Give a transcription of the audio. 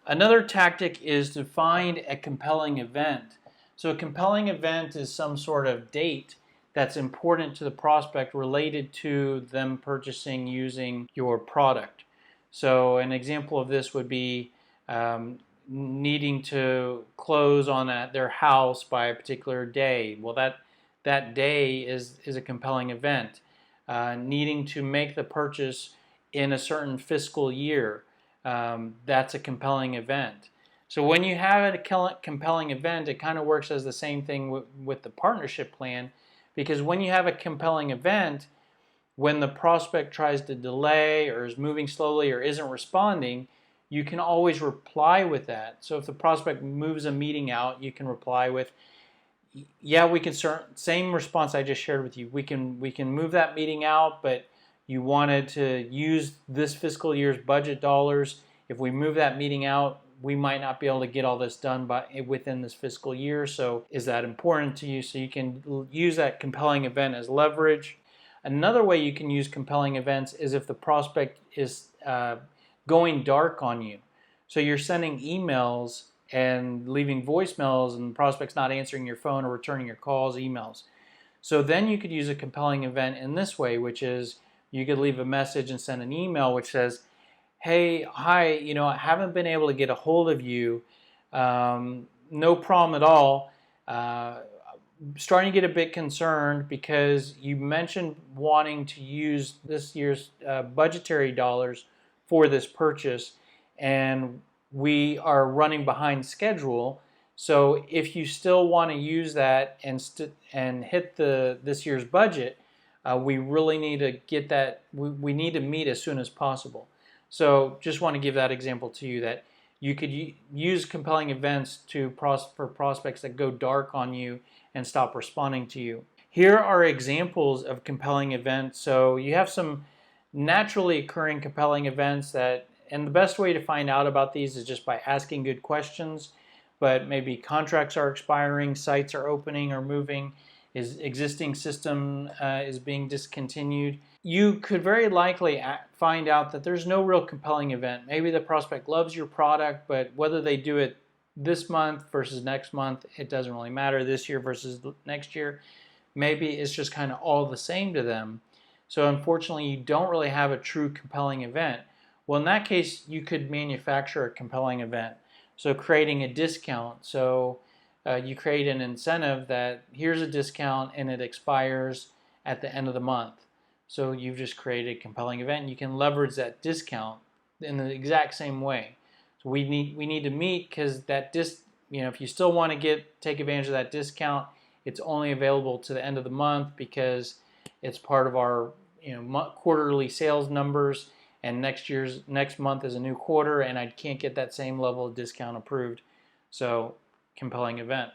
Another tactic is to find a compelling event. So a compelling event is some sort of date that's important to the prospect related to them purchasing using your product. So an example of this would be needing to close on their house by a particular day. Well, that day is a compelling event. Needing to make the purchase in a certain fiscal year, that's a compelling event. So when you have a compelling event, it kind of works as the same thing with the partnership plan, because when you have a compelling event, when the prospect tries to delay or is moving slowly or isn't responding, you can always reply with that. So if the prospect moves a meeting out, you can reply with, yeah, we can same response I just shared with you. We can move that meeting out, but you wanted to use this fiscal year's budget dollars. If we move that meeting out, we might not be able to get all this done within this fiscal year. So is that important to you? So you can use that compelling event as leverage. Another way you can use compelling events is if the prospect is going dark on you. So you're sending emails and leaving voicemails and the prospect's not answering your phone or returning your calls, emails. So then you could use a compelling event in this way, which is you could leave a message and send an email which says, hey, hi, I haven't been able to get a hold of you. No problem at all. Starting to get a bit concerned because you mentioned wanting to use this year's budgetary dollars for this purchase, and we are running behind schedule. So if you still want to use that and hit this year's budget, we really need to get that. We need to meet as soon as possible. So just want to give that example to you that you could use compelling events for prospects that go dark on you and stop responding to you. Here are examples of compelling events. So you have some naturally occurring compelling events and the best way to find out about these is just by asking good questions. But maybe contracts are expiring, sites are opening or moving, existing system is being discontinued. You could very likely find out that there's no real compelling event. Maybe the prospect loves your product, but whether they do it this month versus next month, it doesn't really matter. This year versus next year, maybe it's just kind of all the same to them. So unfortunately, you don't really have a true compelling event. Well, in that case, you could manufacture a compelling event. So creating a discount. So you create an incentive that here's a discount and it expires at the end of the month. So you've just created a compelling event and you can leverage that discount in the exact same way. So we need to meet because if you still want to take advantage of that discount, it's only available to the end of the month because it's part of our quarterly sales numbers, and next month is a new quarter and I can't get that same level of discount approved. So compelling event.